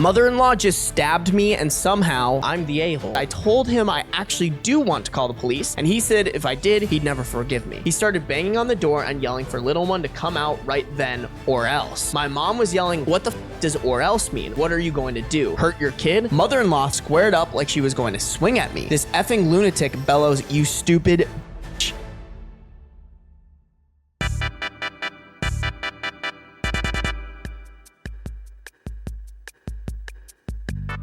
Mother-in-law just stabbed me and somehow I'm the a-hole. I told him I actually do want to call the police, and he said if I did, he'd never forgive me. He started banging on the door and yelling for little one to come out right then or else. My mom was yelling, what the f does or else mean? What are you going to do? Hurt your kid? Mother-in-law squared up like she was going to swing at me. This effing lunatic bellows, you stupid bitch.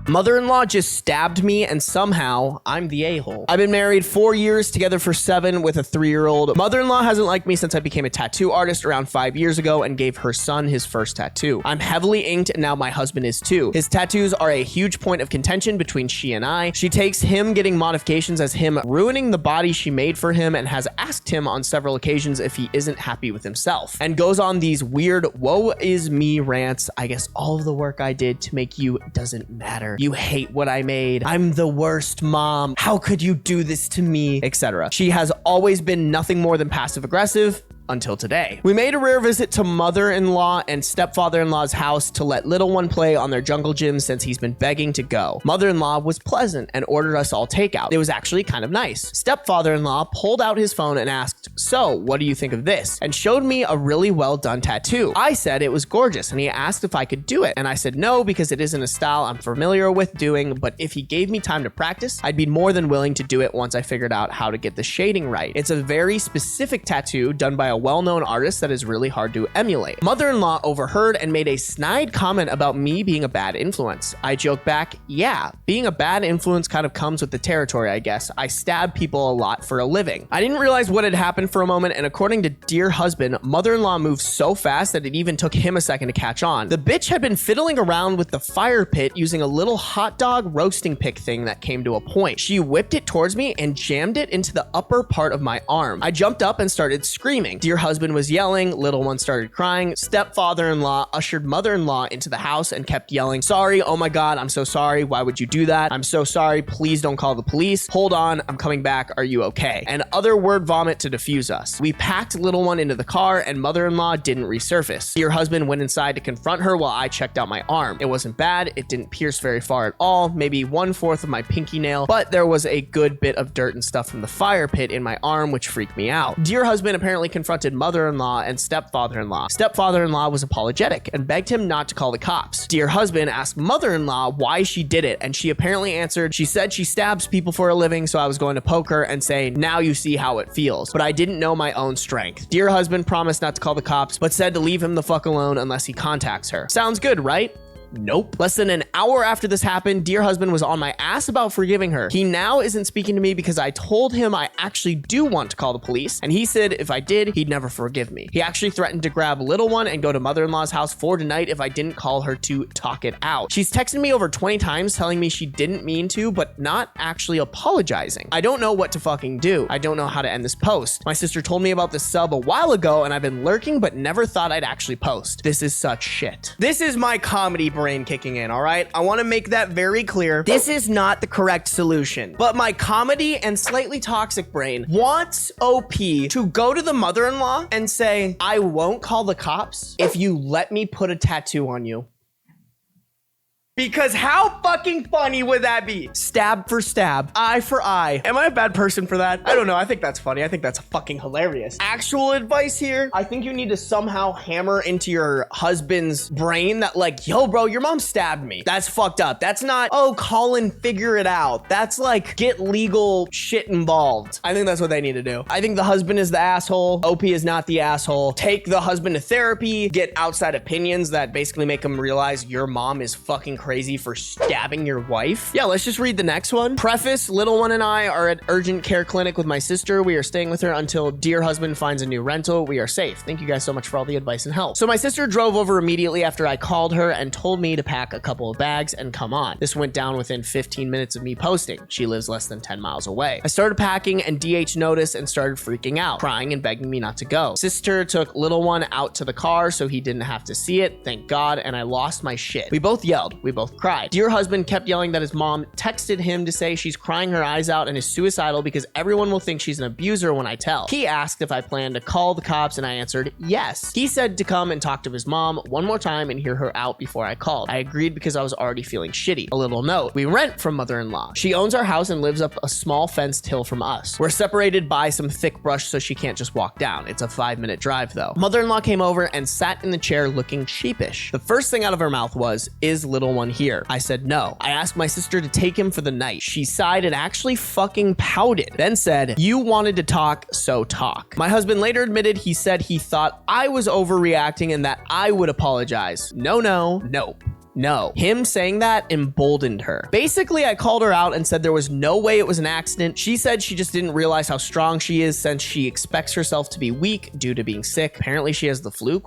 Mother-in-law just stabbed me and somehow I'm the a-hole. I've been married 4 years, together for 7 with a 3-year-old. Mother-in-law hasn't liked me since I became a tattoo artist around 5 years ago and gave her son his first tattoo. I'm heavily inked and now my husband is too. His tattoos are a huge point of contention between she and I. She takes him getting modifications as him ruining the body she made for him and has asked him on several occasions if he isn't happy with himself, and goes on these weird woe is me rants. I guess all of the work I did to make you doesn't matter. You hate what I made. I'm the worst mom. How could you do this to me? Etc. She has always been nothing more than passive aggressive. Until today. We made a rare visit to mother-in-law and stepfather-in-law's house to let little one play on their jungle gym since he's been begging to go. Mother-in-law was pleasant and ordered us all takeout. It was actually kind of nice. Stepfather-in-law pulled out his phone and asked, so what do you think of this? And showed me a really well done tattoo. I said it was gorgeous and he asked if I could do it. And I said no, because it isn't a style I'm familiar with doing, but if he gave me time to practice, I'd be more than willing to do it once I figured out how to get the shading right. It's a very specific tattoo done by a well-known artist that is really hard to emulate. Mother-in-law overheard and made a snide comment about me being a bad influence. I joked back, yeah, being a bad influence kind of comes with the territory, I guess. I stab people a lot for a living. I didn't realize what had happened for a moment, and according to dear husband, mother-in-law moved so fast that it even took him a second to catch on. The bitch had been fiddling around with the fire pit using a little hot dog roasting pick thing that came to a point. She whipped it towards me and jammed it into the upper part of my arm. I jumped up and started screaming. Dear husband was yelling, little one started crying. Stepfather-in-law ushered mother-in-law into the house and kept yelling, sorry, oh my god, I'm so sorry, why would you do that? I'm so sorry, please don't call the police. Hold on, I'm coming back, are you okay? And other word vomit to defuse us. We packed little one into the car and mother-in-law didn't resurface. Dear husband went inside to confront her while I checked out my arm. It wasn't bad, it didn't pierce very far at all, maybe 1/4 of my pinky nail, but there was a good bit of dirt and stuff from the fire pit in my arm, which freaked me out. Dear husband apparently confronted mother-in-law and stepfather-in-law. Stepfather-in-law was apologetic and begged him not to call the cops. Dear husband asked mother-in-law why she did it, and she apparently answered, she said she stabs people for a living, so I was going to poke her and say, now you see how it feels. But I didn't know my own strength. Dear husband promised not to call the cops, but said to leave him the fuck alone unless he contacts her. Sounds good, right? Nope. Less than an hour after this happened, dear husband was on my ass about forgiving her. He now isn't speaking to me because I told him I actually do want to call the police, and he said if I did, he'd never forgive me. He actually threatened to grab little one and go to mother-in-law's house for tonight if I didn't call her to talk it out. She's texted me over 20 times telling me she didn't mean to, but not actually apologizing. I don't know what to fucking do. I don't know how to end this post. My sister told me about this sub a while ago, and I've been lurking, but never thought I'd actually post. This is such shit. This is my comedy brain kicking in, all right? I want to make that very clear. This is not the correct solution, but my comedy and slightly toxic brain wants OP to go to the mother-in-law and say, I won't call the cops if you let me put a tattoo on you. Because how fucking funny would that be? Stab for stab, eye for eye. Am I a bad person for that? I don't know. I think that's funny. I think that's fucking hilarious. Actual advice here, I think you need to somehow hammer into your husband's brain that like, yo, bro, your mom stabbed me. That's fucked up. That's not, oh, call and figure it out. That's like, get legal shit involved. I think that's what they need to do. I think the husband is the asshole. OP is not the asshole. Take the husband to therapy, get outside opinions that basically make him realize your mom is fucking crazy for stabbing your wife. Yeah, let's just read the next one. Preface, little one and I are at urgent care clinic with my sister. We are staying with her until dear husband finds a new rental. We are safe. Thank you guys so much for all the advice and help. So my sister drove over immediately after I called her and told me to pack a couple of bags and come on. This went down within 15 minutes of me posting. She lives less than 10 miles away. I started packing and DH noticed and started freaking out, crying and begging me not to go. Sister took little one out to the car so he didn't have to see it, thank God, and I lost my shit. We both yelled. We both cried. Dear husband kept yelling that his mom texted him to say she's crying her eyes out and is suicidal because everyone will think she's an abuser when I tell. He asked if I planned to call the cops and I answered yes. He said to come and talk to his mom one more time and hear her out before I called. I agreed because I was already feeling shitty. A little note: we rent from mother-in-law. She owns our house and lives up a small fenced hill from us. We're separated by some thick brush so she can't just walk down. It's a 5-minute drive though. Mother-in-law came over and sat in the chair looking sheepish. The first thing out of her mouth was, "Is little one here?" I said no. I asked my sister to take him for the night. She sighed and actually fucking pouted, then said, "You wanted to talk, so talk." My husband later admitted he said he thought I was overreacting and that I would apologize. No. Him saying that emboldened her. Basically, I called her out and said there was no way it was an accident. She said she just didn't realize how strong she is since she expects herself to be weak due to being sick. Apparently she has the flu,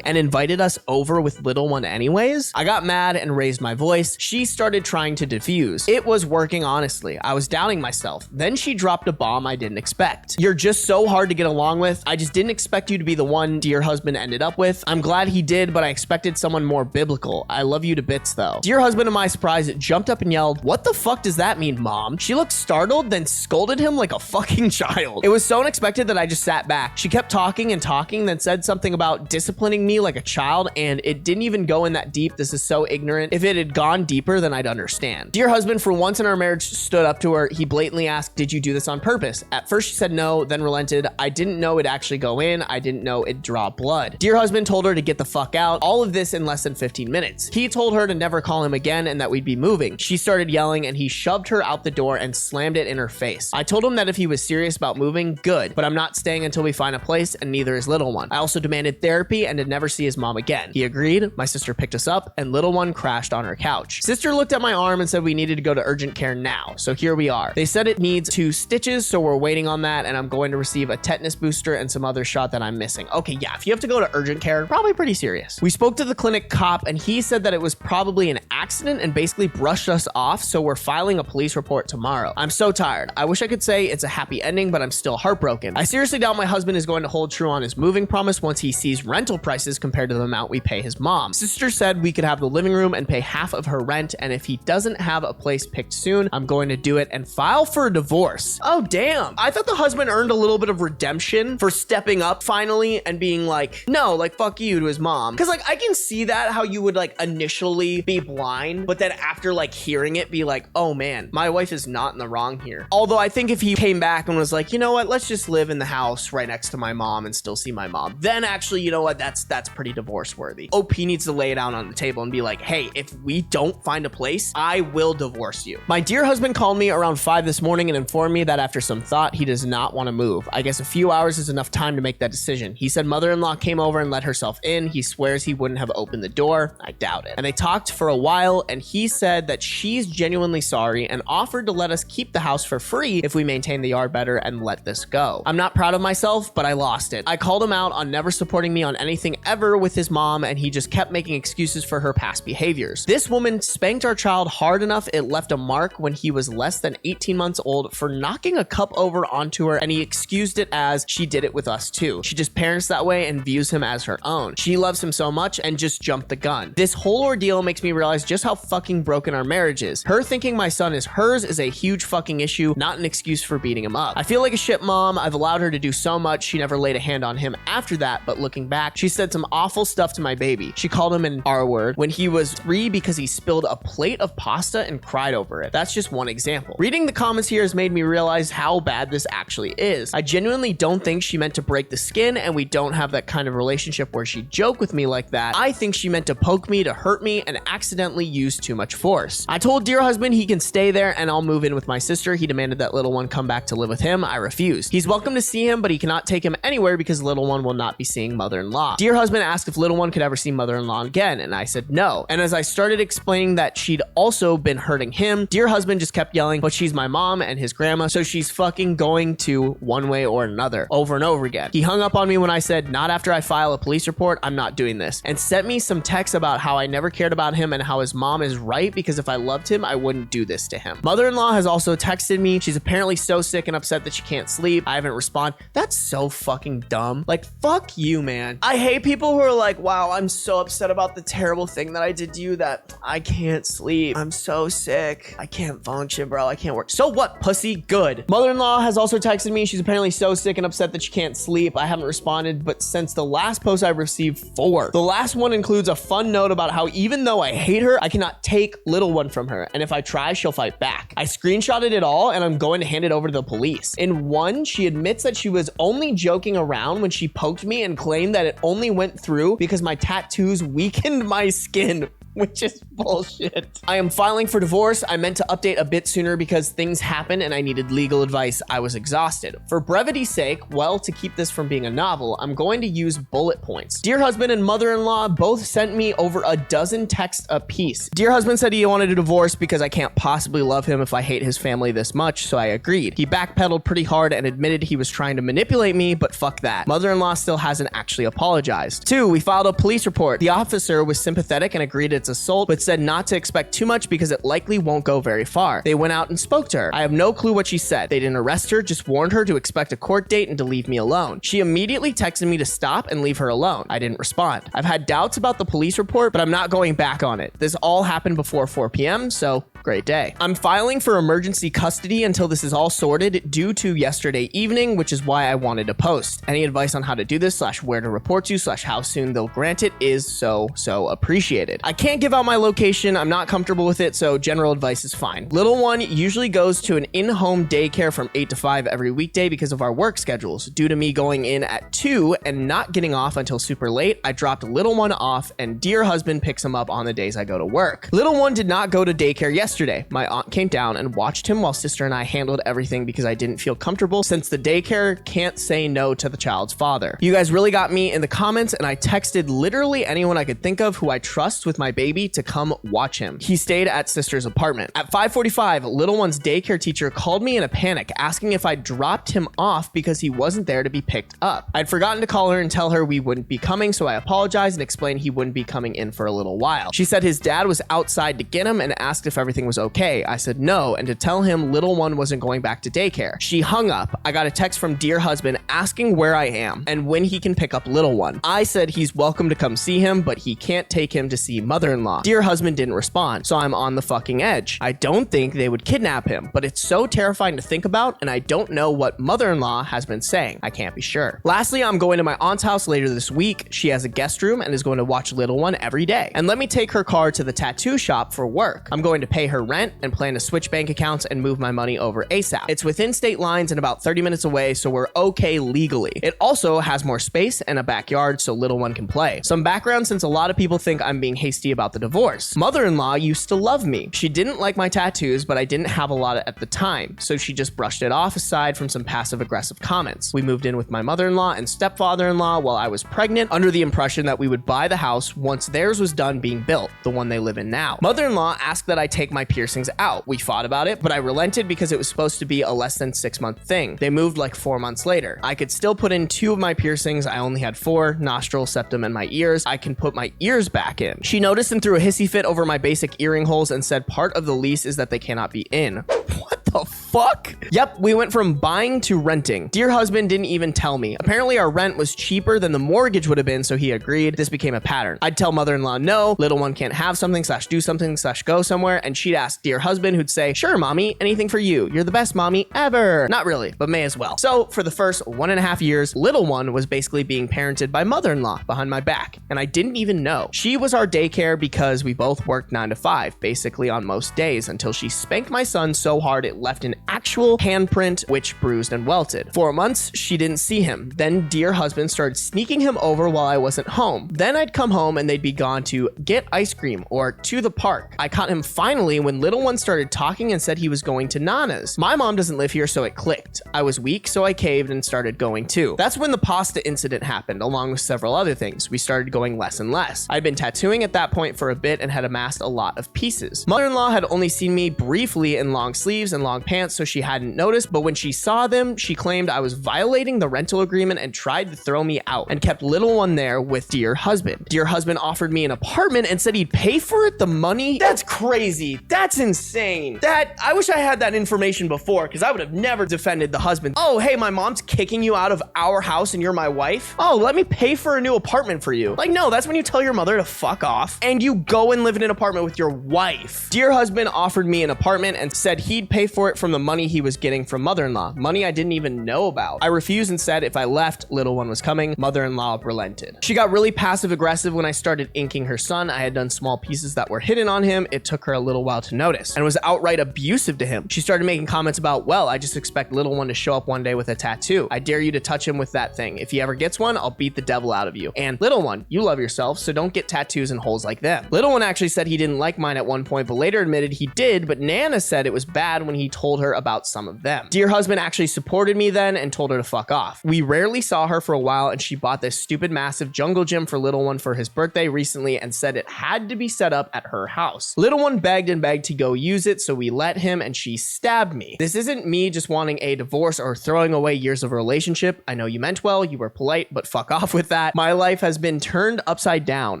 and invited us over with little one anyways. I got mad and raised my voice. She started trying to defuse. It was working, honestly. I was doubting myself. Then she dropped a bomb I didn't expect. "You're just so hard to get along with. I just didn't expect you to be the one dear husband ended up with. I'm glad he did, but I expected someone more biblical. I love you to bits though." Dear husband, to my surprise, jumped up and yelled, "What the fuck does that mean, mom?" She looked startled, then scolded him like a fucking child. It was so unexpected that I just sat back. She kept talking and talking, then said something about disciplining me like a child, and it didn't even go in that deep. This is so ignorant. If it had gone deeper, then I'd understand. Dear husband, for once in our marriage, stood up to her. He blatantly asked, "Did you do this on purpose?" At first she said no, then relented. "I didn't know it'd actually go in. I didn't know it'd draw blood." Dear husband told her to get the fuck out. All of this in less than 15 minutes. He told her to never call him again and that we'd be moving. She started yelling and he shoved her out the door and slammed it in her face. I told him that if he was serious about moving, good, but I'm not staying until we find a place, and neither is little one. I also demanded therapy and to never see his mom again. He agreed. My sister picked us up and little one crashed on her couch. Sister looked at my arm and said we needed to go to urgent care now. So here we are. They said it needs 2 stitches, so we're waiting on that, and I'm going to receive a tetanus booster and some other shot that I'm missing. Okay, yeah, if you have to go to urgent care, probably pretty serious. We spoke to the clinic cop and he said that it was probably an accident and basically brushed us off, so we're filing a police report tomorrow. I'm so tired. I wish I could say it's a happy ending, but I'm still heartbroken. I seriously doubt my husband is going to hold true on his moving promise once he sees rental prices compared to the amount we pay his mom. Sister said we could have the living room and pay half of her rent, and if he doesn't have a place picked soon, I'm going to do it and file for a divorce. Oh, damn. I thought the husband earned a little bit of redemption for stepping up finally and being like, no, like, fuck you to his mom. Because, like, I can see that, how you would, like, initially be blind, but then after, like, hearing it, be like, oh, man, my wife is not in the wrong here. Although I think if he came back and was like, you know what, let's just live in the house right next to my mom and still see my mom, then actually, you know what, that's pretty divorce worthy. OP needs to lay it out on the table and be like, hey, if we don't find a place, I will divorce you. My dear husband called me around 5 this morning and informed me that after some thought, he does not want to move. I guess a few hours is enough time to make that decision. He said mother-in-law came over and let herself in. He swears he wouldn't have opened the door. I doubt it. And they talked for a while, and he said that she's genuinely sorry and offered to let us keep the house for free if we maintain the yard better and let this go. I'm not proud of myself, but I lost it. I called him out on never supporting me on anything ever with his mom, and he just kept making excuses for her past behaviors. This woman spanked our child hard enough it left a mark when he was less than 18 months old for knocking a cup over onto her, and he excused it as she did it with us too. She just parents that way and views him as her own. She loves him so much and just jumped the gun. This whole ordeal makes me realize just how fucking broken our marriage is. Her thinking my son is hers is a huge fucking issue, not an excuse for beating him up. I feel like a shit mom. I've allowed her to do so much. She never laid a hand on him after that, but looking back, she said some awful stuff to my baby. She called him an R-word when he was 3 because he spilled a plate of pasta and cried over it. That's just one example. Reading the comments here has made me realize how bad this actually is. I genuinely don't think she meant to break the skin, and we don't have that kind of relationship where she'd joke with me like that. I think she meant to poke me, to hurt me, and accidentally use too much force. I told dear husband he can stay there and I'll move in with my sister. He demanded that little one come back to live with him. I refused. He's welcome to see him, but he cannot take him anywhere because little one will not be seeing mother-in-law. Dear husband asked if little one could ever see mother-in-law again, and I said no. And as I started explaining that she'd also been hurting him, dear husband just kept yelling, but she's my mom and his grandma, so she's fucking going to one way or another, over and over again. He hung up on me when I said, not after I file a police report, I'm not doing this, and sent me some texts about how I never never cared about him and how his mom is right because if I loved him, I wouldn't do this to him. Mother-in-law has also texted me. She's apparently so sick and upset that she can't sleep. I haven't responded. That's so fucking dumb. Like, fuck you, man. I hate people who are like, wow, I'm so upset about the terrible thing that I did to you that I can't sleep. I'm so sick. I can't function, bro. I can't work. So what, pussy? Good. Mother-in-law has also texted me. She's apparently so sick and upset that she can't sleep. I haven't responded, but since the last post, I've received 4. The last one includes a fun note about how even though I hate her, I cannot take little one from her. And if I try, she'll fight back. I screenshotted it all and I'm going to hand it over to the police. In one, she admits that she was only joking around when she poked me and claimed that it only went through because my tattoos weakened my skin, which is bullshit. I am filing for divorce. I meant to update a bit sooner because things happened and I needed legal advice. I was exhausted. For brevity's sake, well, to keep this from being a novel, I'm going to use bullet points. Dear husband and mother-in-law both sent me over a dozen texts apiece. Dear husband said he wanted a divorce because I can't possibly love him if I hate his family this much, so I agreed. He backpedaled pretty hard and admitted he was trying to manipulate me, but fuck that. Mother-in-law still hasn't actually apologized. 2, we filed a police report. The officer was sympathetic and agreed it's assault, but said not to expect too much because it likely won't go very far. They went out and spoke to her. I have no clue what she said. They didn't arrest her, just warned her to expect a court date and to leave me alone. She immediately texted me to stop and leave her alone. I didn't respond. I've had doubts about the police report, but I'm not going back on it. This all happened before 4 p.m., so great day. I'm filing for emergency custody until this is all sorted due to yesterday evening, which is why I wanted to post. Any advice on how to do this / where to report to / how soon they'll grant it is so appreciated. I can't give out my location. I'm not comfortable with it, so general advice is fine. Little one usually goes to an in-home daycare from 8 to 5 every weekday because of our work schedules. Due to me going in at 2 and not getting off until super late, I dropped little one off and dear husband picks him up on the days I go to work. Little one did not go to daycare yesterday. My aunt came down and watched him while sister and I handled everything because I didn't feel comfortable since the daycare can't say no to the child's father. You guys really got me in the comments and I texted literally anyone I could think of who I trust with my baby to come watch him. He stayed at sister's apartment. At 5:45, little one's daycare teacher called me in a panic asking if I dropped him off because he wasn't there to be picked up. I'd forgotten to call her and tell her we wouldn't be coming, so I apologized and explained he wouldn't be coming in for a little while. She said his dad was outside to get him and asked if everything was okay. I said no, and to tell him little one wasn't going back to daycare. She hung up. I got a text from dear husband asking where I am and when he can pick up little one. I said he's welcome to come see him, but he can't take him to see mother-in-law. Dear husband didn't respond, so I'm on the fucking edge. I don't think they would kidnap him, but it's so terrifying to think about, and I don't know what mother-in-law has been saying. I can't be sure. Lastly, I'm going to my aunt's house later this week. She has a guest room and is going to watch little one every day. And let me take her car to the tattoo shop for work. I'm going to pay her rent and plan to switch bank accounts and move my money over ASAP. It's within state lines and about 30 minutes away, so we're okay legally. It also has more space and a backyard so little one can play. Some background since a lot of people think I'm being hasty about the divorce. Mother-in-law used to love me. She didn't like my tattoos, but I didn't have a lot at the time, so she just brushed it off aside from some passive-aggressive comments. We moved in with my mother-in-law and stepfather-in-law while I was pregnant, under the impression that we would buy the house once theirs was done being built, the one they live in now. Mother-in-law asked that I take my piercings out. We fought about it, but I relented because it was supposed to be a less than 6-month thing. They moved like 4 months later. I could still put in 2 of my piercings. I only had 4, nostril, septum, and my ears. I can put my ears back in. She noticed and threw a hissy fit over my basic earring holes and said part of the lease is that they cannot be in. What the fuck? Yep, we went from buying to renting. Dear husband didn't even tell me. Apparently our rent was cheaper than the mortgage would have been, so he agreed. This became a pattern. I'd tell mother-in-law no, little one can't have something / do something / go somewhere, and she'd ask dear husband, who'd say, sure mommy, anything for you. You're the best mommy ever. Not really, but may as well. So for the first 1.5 years, little one was basically being parented by mother-in-law behind my back, and I didn't even know. She was our daycare because we both worked 9 to 5, basically on most days, until she spanked my son so hard it left an actual handprint, which bruised and welted. 4 months, she didn't see him. Then dear husband started sneaking him over while I wasn't home. Then I'd come home and they'd be gone to get ice cream or to the park. I caught him finally when little one started talking and said he was going to Nana's. My mom doesn't live here, so it clicked. I was weak, so I caved and started going too. That's when the pasta incident happened, along with several other things. We started going less and less. I'd been tattooing at that point for a bit and had amassed a lot of pieces. Mother-in-law had only seen me briefly in long sleeves and long long pants, so she hadn't noticed, but when she saw them, she claimed I was violating the rental agreement and tried to throw me out and kept little one there with dear husband. Dear husband offered me an apartment and said he'd pay for it, the money. That's crazy. That's insane. I wish I had that information before, because I would have never defended the husband. Oh, hey, my mom's kicking you out of our house and you're my wife? Oh, let me pay for a new apartment for you. Like, no, that's when you tell your mother to fuck off and you go and live in an apartment with your wife. Dear husband offered me an apartment and said he'd pay for it from the money he was getting from mother-in-law, money I didn't even know about. I refused and said if I left, little one was coming. Mother-in-law relented. She got really passive-aggressive when I started inking her son. I had done small pieces that were hidden on him. It took her a little while to notice and was outright abusive to him. She started making comments about, well, I just expect little one to show up one day with a tattoo. I dare you to touch him with that thing. If he ever gets one, I'll beat the devil out of you. And little one, you love yourself, so don't get tattoos and holes like them. Little one actually said he didn't like mine at one point, but later admitted he did, but Nana said it was bad when he told her about some of them. Dear husband actually supported me then and told her to fuck off. We rarely saw her for a while, and she bought this stupid massive jungle gym for little one for his birthday recently and said it had to be set up at her house. Little one begged and begged to go use it, so we let him, and she stabbed me. This isn't me just wanting a divorce or throwing away years of a relationship. I know you meant well, you were polite, but fuck off with that. My life has been turned upside down.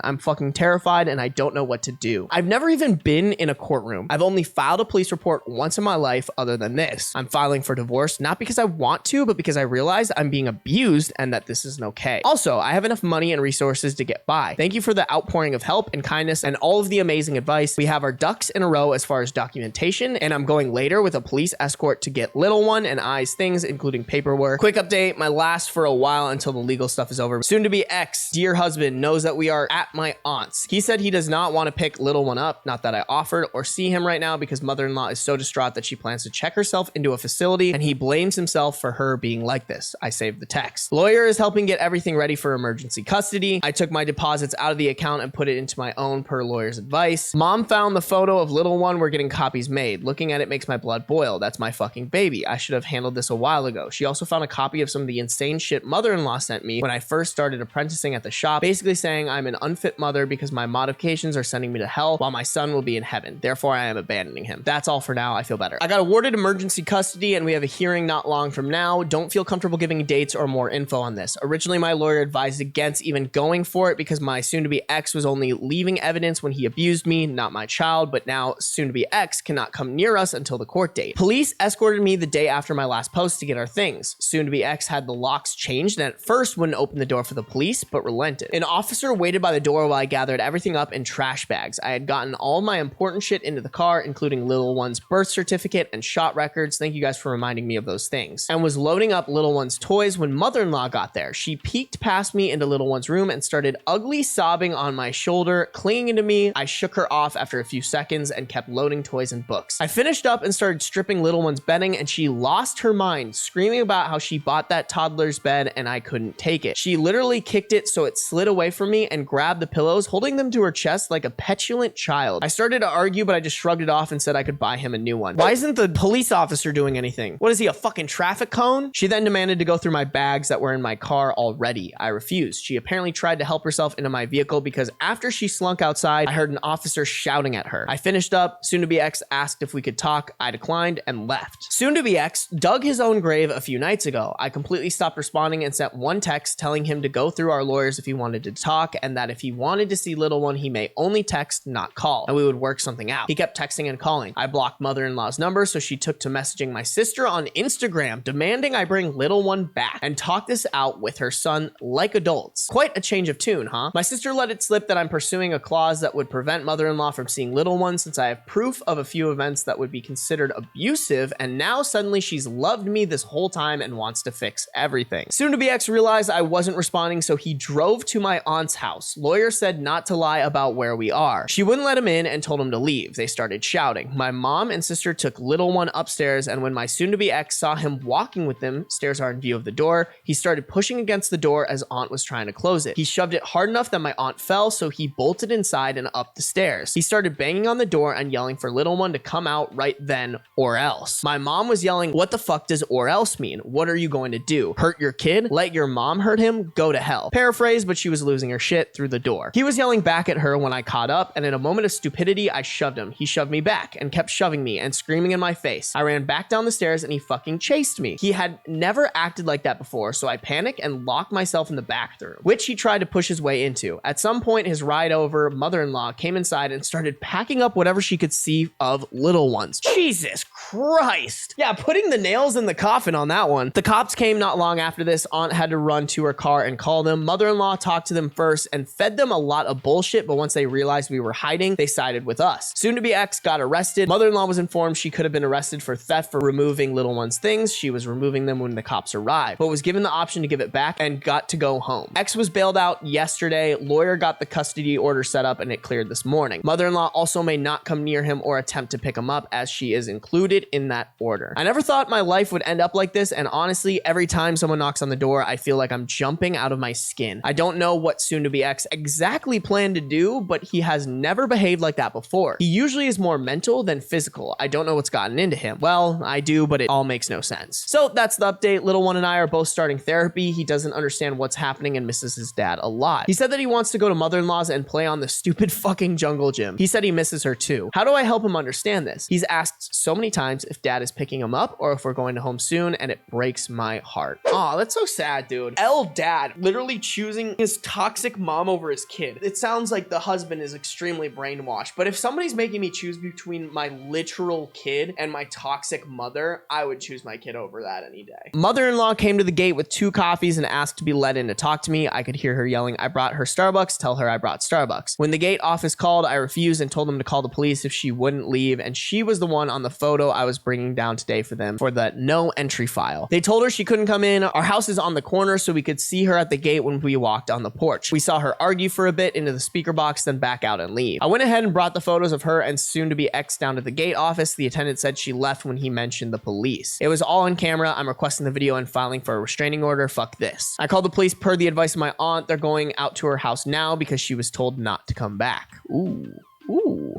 I'm fucking terrified and I don't know what to do. I've never even been in a courtroom. I've only filed a police report once in my life other than this. I'm filing for divorce, not because I want to, but because I realize I'm being abused and that this isn't okay. Also, I have enough money and resources to get by. Thank you for the outpouring of help and kindness and all of the amazing advice. We have our ducks in a row as far as documentation, and I'm going later with a police escort to get little one and I's things, including paperwork. Quick update, my last for a while until the legal stuff is over. Soon to be ex, dear husband, knows that we are at my aunt's. He said he does not want to pick little one up, not that I offered, or see him right now because mother-in-law is so distraught that she plans to check herself into a facility, and he blames himself for her being like this. I saved the text. Lawyer is helping get everything ready for emergency custody. I took my deposits out of the account and put it into my own per lawyer's advice. Mom found the photo of little one. We're getting copies made. Looking at it makes my blood boil. That's my fucking baby. I should have handled this a while ago. She also found a copy of some of the insane shit mother-in-law sent me when I first started apprenticing at the shop, basically saying I'm an unfit mother because my modifications are sending me to hell while my son will be in heaven. Therefore, I am abandoning him. That's all for now. I feel better. I got awarded emergency custody and we have a hearing not long from now. Don't feel comfortable giving dates or more info on this. Originally, my lawyer advised against even going for it because my soon-to-be ex was only leaving evidence when he abused me, not my child, but now soon-to-be ex cannot come near us until the court date. Police escorted me the day after my last post to get our things. Soon-to-be ex had the locks changed and at first wouldn't open the door for the police, but relented. An officer waited by the door while I gathered everything up in trash bags. I had gotten all my important shit into the car, including little one's birth certificate and shot records. Thank you guys for reminding me of those things. And was loading up little one's toys when mother-in-law got there. She peeked past me into little one's room and started ugly sobbing on my shoulder, clinging to me. I shook her off after a few seconds and kept loading toys and books. I finished up and started stripping little one's bedding, and she lost her mind, screaming about how she bought that toddler's bed and I couldn't take it. She literally kicked it so it slid away from me and grabbed the pillows, holding them to her chest like a petulant child. I started to argue, but I just shrugged it off and said I could buy him a new one. Why isn't the police officer doing anything? What is he, a fucking traffic cone? She then demanded to go through my bags that were in my car already. I refused. She apparently tried to help herself into my vehicle because after she slunk outside, I heard an officer shouting at her. I finished up. Soon-to-be ex asked if we could talk. I declined and left. Soon-to-be ex dug his own grave a few nights ago. I completely stopped responding and sent one text telling him to go through our lawyers if he wanted to talk, and that if he wanted to see little one, he may only text, not call, and we would work something out. He kept texting and calling. I blocked mother-in-law's number, so she took to messaging my sister on Instagram, demanding I bring little one back and talk this out with her son like adults. Quite a change of tune, huh? My sister let it slip that I'm pursuing a clause that would prevent mother-in-law from seeing little one since I have proof of a few events that would be considered abusive, and now suddenly she's loved me this whole time and wants to fix everything. Soon-to-be ex realized I wasn't responding, so he drove to my aunt's house. Lawyer said not to lie about where we are. She wouldn't let him in and told him to leave. They started shouting. My mom and sister took little one upstairs, and when my soon-to-be ex saw him walking with them, stairs are in view of the door, he started pushing against the door as aunt was trying to close it. He shoved it hard enough that my aunt fell, so he bolted inside and up the stairs. He started banging on the door and yelling for little one to come out right then or else. My mom was yelling, "What the fuck does or else mean? What are you going to do? Hurt your kid? Let your mom hurt him? Go to hell." Paraphrase, but she was losing her shit through the door. He was yelling back at her when I caught up, and in a moment of stupidity, I shoved him. He shoved me back and kept shoving me and screaming in my face. I ran back down the stairs and he fucking chased me. He had never acted like that before, so I panicked and locked myself in the bathroom, which he tried to push his way into. At some point, his ride-over mother-in-law came inside and started packing up whatever she could see of little ones. Jesus Christ. Yeah, putting the nails in the coffin on that one. The cops came not long after this. Aunt had to run to her car and call them. Mother-in-law talked to them first and fed them a lot of bullshit, but once they realized we were hiding, they sided with us. Soon-to-be ex got arrested. Mother-in-law was informed she could have been arrested for theft for removing little one's things. She was removing them when the cops arrived, but was given the option to give it back and got to go home. Ex was bailed out yesterday. Lawyer got the custody order set up and it cleared this morning. Mother-in-law also may not come near him or attempt to pick him up, as she is included in that order. I never thought my life would end up like this, and honestly, every time someone knocks on the door, I feel like I'm jumping out of my skin. I don't know what soon-to-be ex exactly planned to do, but he has never behaved like that before. He usually is more mental than physical. I don't know what's gotten into him. Well, I do, but it all makes no sense. So that's the update. Little one and I are both starting therapy. He doesn't understand what's happening and misses his dad a lot. He said that he wants to go to mother-in-law's and play on the stupid fucking jungle gym. He said he misses her too. How do I help him understand this? He's asked so many times if dad is picking him up or if we're going to home soon, and it breaks my heart. Oh, that's so sad, dude. Dad literally choosing his toxic mom over his kid. It sounds like the husband is extremely brainwashed, but if somebody's making me choose between my literal kid and my toxic mother, I would choose my kid over that any day. Mother-in-law came to the gate with 2 coffees and asked to be let in to talk to me. I could hear her yelling, "I brought her Starbucks, tell her I brought Starbucks." When the gate office called, I refused and told them to call the police if she wouldn't leave, and she was the one on the photo I was bringing down today for them for the no entry file. They told her she couldn't come in. Our house is on the corner, so we could see her at the gate when we walked on the porch. We saw her argue for a bit into the speaker box, then back out and leave. I went ahead and brought the photos of her and soon-to-be ex down to the gate office. The attendant said she left when he mentioned the police. It was all on camera. I'm requesting the video and filing for a restraining order. Fuck this. I called the police per the advice of my aunt. They're going out to her house now because she was told not to come back. Ooh.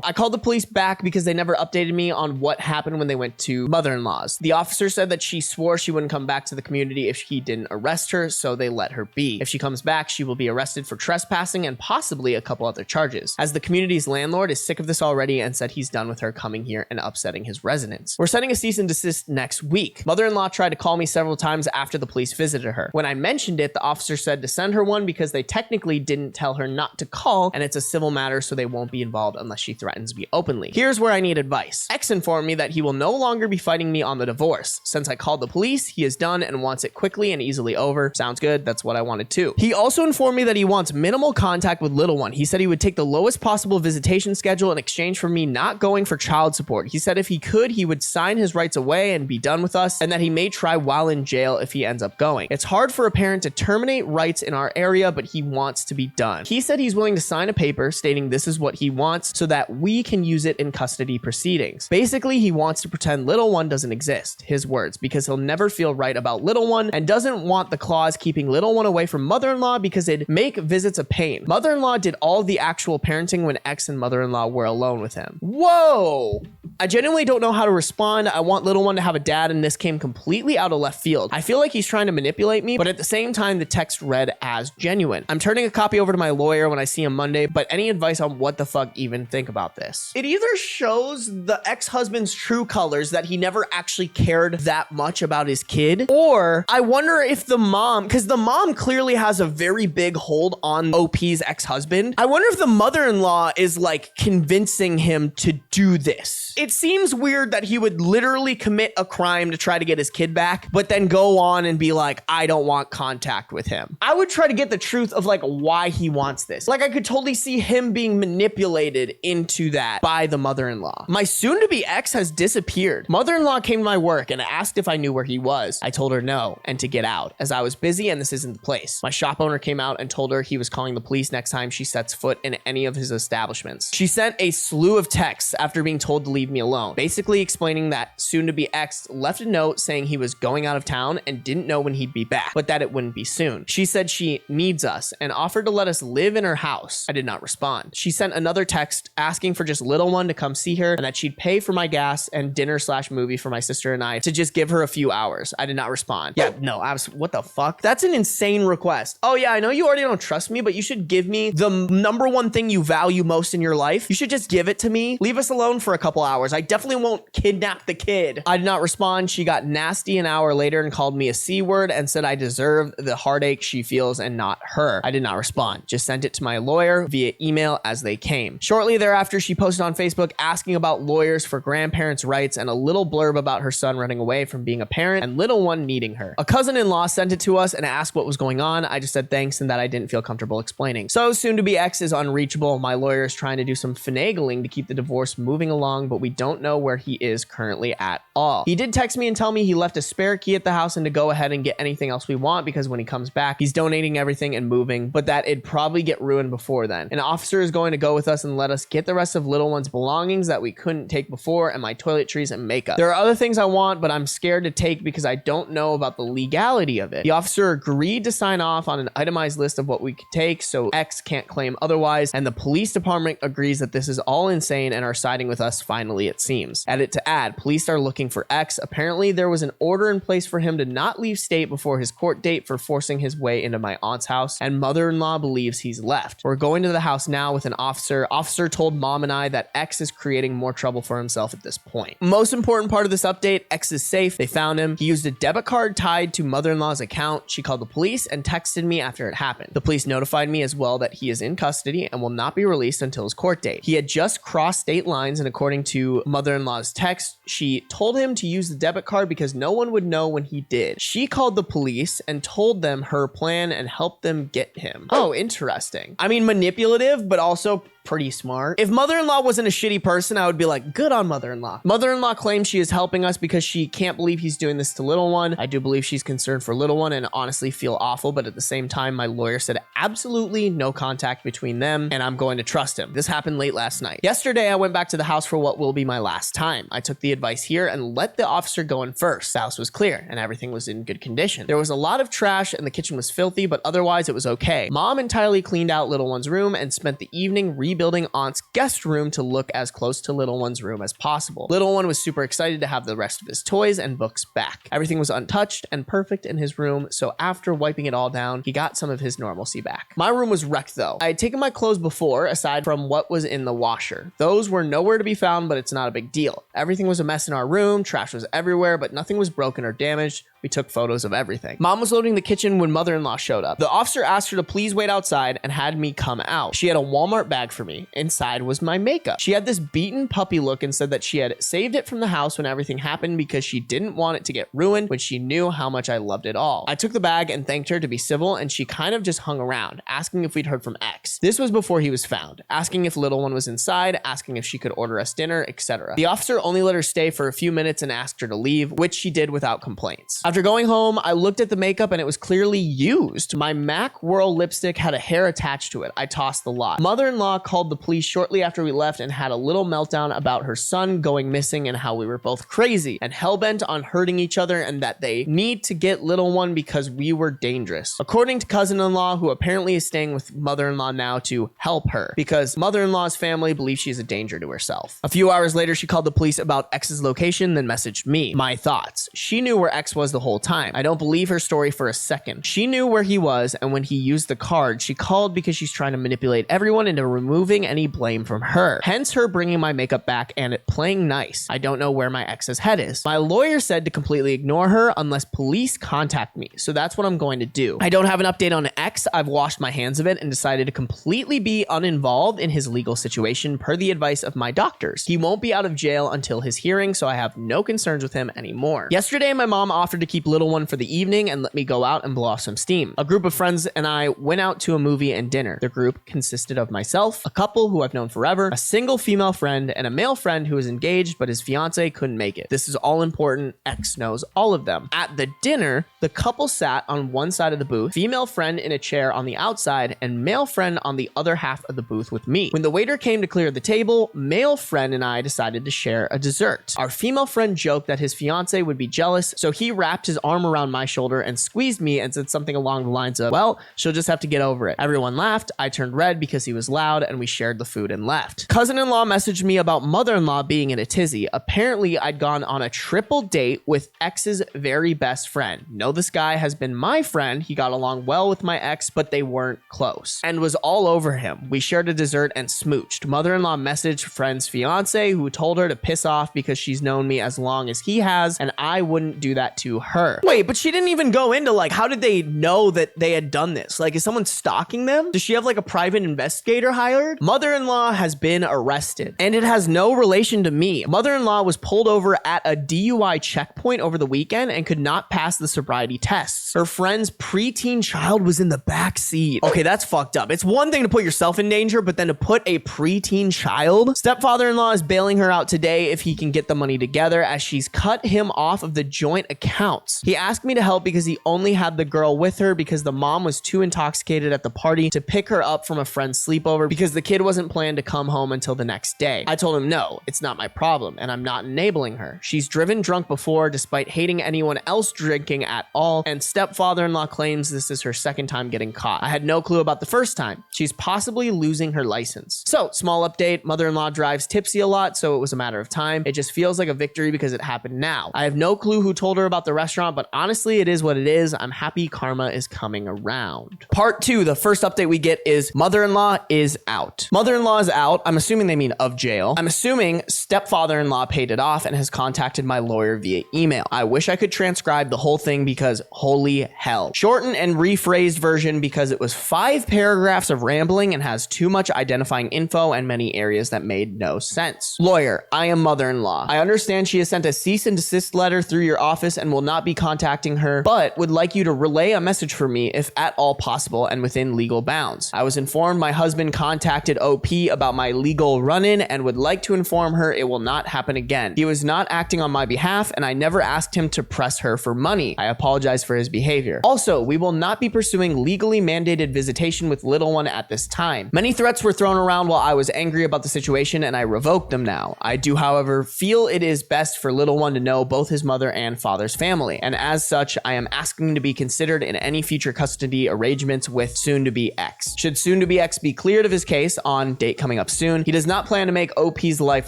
I called the police back because they never updated me on what happened when they went to mother-in-law's. The officer said that she swore she wouldn't come back to the community if he didn't arrest her, so they let her be. If she comes back, she will be arrested for trespassing and possibly a couple other charges, as the community's landlord is sick of this already and said he's done with her coming here and upsetting his residents. We're sending a cease and desist next week. Mother-in-law tried to call me several times after the police visited her. When I mentioned it, the officer said to send her one because they technically didn't tell her not to call, and it's a civil matter, so they won't be involved unless she threatens me openly. Here's where I need advice. Ex informed me that he will no longer be fighting me on the divorce. Since I called the police, he is done and wants it quickly and easily over. Sounds good. That's what I wanted too. He also informed me that he wants minimal contact with little one. He said he would take the lowest possible visitation schedule in exchange for me not going for child support. He said if he could, he would sign his rights away and be done with us, and that he may try while in jail if he ends up going. It's hard for a parent to terminate rights in our area, but he wants to be done. He said he's willing to sign a paper stating this is what he wants so that we can use it in custody proceedings. Basically, he wants to pretend little one doesn't exist, his words, because he'll never feel right about little one and doesn't want the clause keeping little one away from mother-in-law because it'd make visits a pain. Mother-in-law did all the actual parenting when ex and mother-in-law were alone with him. Whoa! I genuinely don't know how to respond. I want little one to have a dad, and this came completely out of left field. I feel like he's trying to manipulate me, but at the same time, the text read as genuine. I'm turning a copy over to my lawyer when I see him Monday, but any advice on what the fuck even think about this? It either shows the ex-husband's true colors, that he never actually cared that much about his kid, or I wonder if the mom, because the mom clearly has a very big hold on OP's ex-husband. I wonder if the mother-in-law is like convincing him to do this. It seems weird that he would literally commit a crime to try to get his kid back, but then go on and be like, I don't want contact with him. I would try to get the truth of like why he wants this. Like I could totally see him being manipulated into that by the mother-in-law. My soon-to-be ex has disappeared. Mother-in-law came to my work and asked if I knew where he was. I told her no and to get out as I was busy and this isn't the place. My shop owner came out and told her he was calling the police next time she sets foot in any of his establishments. She sent a slew of texts after being told to leave me alone, basically explaining that soon-to-be ex left a note saying he was going out of town and didn't know when he'd be back, but that it wouldn't be soon. She said she needs us and offered to let us live in her house. I did not respond. She sent another text asking asking for just little one to come see her and that she'd pay for my gas and dinner/movie for my sister and I to just give her a few hours. I did not respond. Yeah, no, what the fuck? That's an insane request. Oh yeah, I know you already don't trust me, but you should give me the number one thing you value most in your life. You should just give it to me. Leave us alone for a couple hours. I definitely won't kidnap the kid. I did not respond. She got nasty an hour later and called me a C word and said I deserve the heartache she feels and not her. I did not respond. Just sent it to my lawyer via email as they came. Shortly thereafter, she posted on Facebook asking about lawyers for grandparents' rights and a little blurb about her son running away from being a parent and little one needing her. A cousin-in-law sent it to us and asked what was going on. I just said thanks and that I didn't feel comfortable explaining. So soon to be ex is unreachable. My lawyer is trying to do some finagling to keep the divorce moving along, but we don't know where he is currently at all. He did text me and tell me he left a spare key at the house and to go ahead and get anything else we want because when he comes back, he's donating everything and moving, but that it'd probably get ruined before then. An officer is going to go with us and let us get the rest of little one's belongings that we couldn't take before and my toiletries and makeup. There are other things I want, but I'm scared to take because I don't know about the legality of it. The officer agreed to sign off on an itemized list of what we could take so X can't claim otherwise, and the police department agrees that this is all insane and are siding with us finally, it seems. Edit to add, police are looking for X. Apparently there was an order in place for him to not leave state before his court date for forcing his way into my aunt's house, and mother-in-law believes he's left. We're going to the house now with an officer. Officer told mom and I that X is creating more trouble for himself at this point. Most important part of this update, X is safe. They found him. He used a debit card tied to mother-in-law's account. She called the police and texted me after it happened. The police notified me as well that he is in custody and will not be released until his court date. He had just crossed state lines, and according to mother-in-law's text, she told him to use the debit card because no one would know when he did. She called the police and told them her plan and helped them get him. Oh, interesting. I mean, manipulative, but also pretty smart. If mother-in-law wasn't a shitty person, I would be like, good on mother-in-law. Mother-in-law claims she is helping us because she can't believe he's doing this to little one. I do believe she's concerned for little one and honestly feel awful, but at the same time, my lawyer said absolutely no contact between them and I'm going to trust him. This happened late last night. Yesterday, I went back to the house for what will be my last time. I took the advice here and let the officer go in first. The house was clear and everything was in good condition. There was a lot of trash and the kitchen was filthy, but otherwise it was okay. Mom entirely cleaned out little one's room and spent the evening rebuilding aunt's guest room to look as close to little one's room as possible. Little one was super excited to have the rest of his toys and books back. Everything was untouched and perfect in his room, so after wiping it all down, he got some of his normalcy back. My room was wrecked though. I had taken my clothes before, aside from what was in the washer. Those were nowhere to be found, but it's not a big deal. Everything was a mess in our room, trash was everywhere, but nothing was broken or damaged. We took photos of everything. Mom was loading the kitchen when mother-in-law showed up. The officer asked her to please wait outside and had me come out. She had a Walmart bag for me. Inside was my makeup. She had this beaten puppy look and said that she had saved it from the house when everything happened because she didn't want it to get ruined when she knew how much I loved it all. I took the bag and thanked her to be civil, and she kind of just hung around, asking if we'd heard from X. This was before he was found, asking if little one was inside, asking if she could order us dinner, etc. The officer only let her stay for a few minutes and asked her to leave, which she did without complaints. After going home, I looked at the makeup and it was clearly used. My MAC Whirl lipstick had a hair attached to it. I tossed the lot. Mother-in-law called the police shortly after we left and had a little meltdown about her son going missing and how we were both crazy and hellbent on hurting each other and that they need to get little one because we were dangerous. According to cousin-in-law, who apparently is staying with mother-in-law now to help her because mother-in-law's family believes she's a danger to herself. A few hours later, she called the police about X's location, then messaged me. My thoughts. She knew where X was the whole time. I don't believe her story for a second. She knew where he was, and when he used the card, she called because she's trying to manipulate everyone into removing any blame from her. Hence her bringing my makeup back and it playing nice. I don't know where my ex's head is. My lawyer said to completely ignore her unless police contact me, so that's what I'm going to do. I don't have an update on X. I've washed my hands of it and decided to completely be uninvolved in his legal situation per the advice of my doctors. He won't be out of jail until his hearing, so I have no concerns with him anymore. Yesterday, my mom offered to keep little one for the evening and let me go out and blow off some steam. A group of friends and I went out to a movie and dinner. The group consisted of myself, a couple who I've known forever, a single female friend, and a male friend who is engaged but his fiance couldn't make it. This is all important. X knows all of them. At the dinner, the couple sat on one side of the booth, female friend in a chair on the outside, and male friend on the other half of the booth with me. When the waiter came to clear the table, male friend and I decided to share a dessert. Our female friend joked that his fiance would be jealous, so he wrapped wrapped his arm around my shoulder and squeezed me and said something along the lines of, well, she'll just have to get over it. Everyone laughed. I turned red because he was loud, and we shared the food and left. Cousin-in-law messaged me about mother-in-law being in a tizzy. Apparently, I'd gone on a triple date with ex's very best friend. No, this guy has been my friend. He got along well with my ex, but they weren't close and was all over him. We shared a dessert and smooched. Mother-in-law messaged friend's fiance who told her to piss off because she's known me as long as he has, and I wouldn't do that to her. Wait, but she didn't even go into like, how did they know that they had done this? Like, is someone stalking them? Does she have like a private investigator hired? Mother-in-law has been arrested, and it has no relation to me. Mother-in-law was pulled over at a DUI checkpoint over the weekend and could not pass the sobriety tests. Her friend's preteen child was in the back seat. Okay, that's fucked up. It's one thing to put yourself in danger, but then to put a preteen child? Stepfather-in-law is bailing her out today if he can get the money together, as she's cut him off of the joint accounts. He asked me to help because he only had the girl with her because the mom was too intoxicated at the party to pick her up from a friend's sleepover because the kid wasn't planned to come home until the next day. I told him, no, it's not my problem, and I'm not enabling her. She's driven drunk before despite hating anyone else drinking at all, and stepfather-in-law claims this is her second time getting caught. I had no clue about the first time. She's possibly losing her license. So, small update, mother-in-law drives tipsy a lot, so it was a matter of time. It just feels like a victory because it happened now. I have no clue who told her about the restaurant, but honestly, it is what it is. I'm happy karma is coming around. Part 2, the first update we get is mother-in-law is out. Mother-in-law is out. I'm assuming they mean of jail. I'm assuming stepfather-in-law paid it off and has contacted my lawyer via email. I wish I could transcribe the whole thing because holy hell. Shortened and rephrased version because it was 5 paragraphs of rambling and has too much identifying info and many areas that made no sense. Lawyer, I am mother-in-law. I understand she has sent a cease and desist letter through your office and will not be contacting her, but would like you to relay a message for me if at all possible and within legal bounds. I was informed my husband contacted OP about my legal run-in and would like to inform her it will not happen again. He was not acting on my behalf and I never asked him to press her for money. I apologize for his behavior. Also, we will not be pursuing legally mandated visitation with little one at this time. Many threats were thrown around while I was angry about the situation and I revoked them now. I do, however, feel it is best for little one to know both his mother and father's family, and as such, I am asking to be considered in any future custody arrangements with soon-to-be X. Should soon-to-be X be cleared of his case on date coming up soon, he does not plan to make OP's life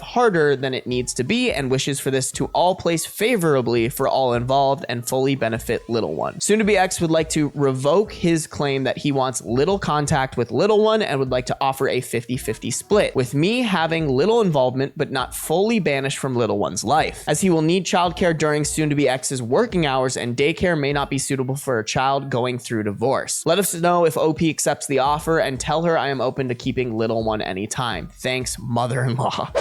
harder than it needs to be and wishes for this to all place favorably for all involved and fully benefit little one. Soon-to-be X would like to revoke his claim that he wants little contact with little one and would like to offer a 50-50 split, with me having little involvement but not fully banished from little one's life, as he will need childcare during soon-to-be X's working hours and daycare may not be suitable for a child going through divorce. Let us know if OP accepts the offer and tell her I am open to keeping little one anytime. Thanks, mother-in-law.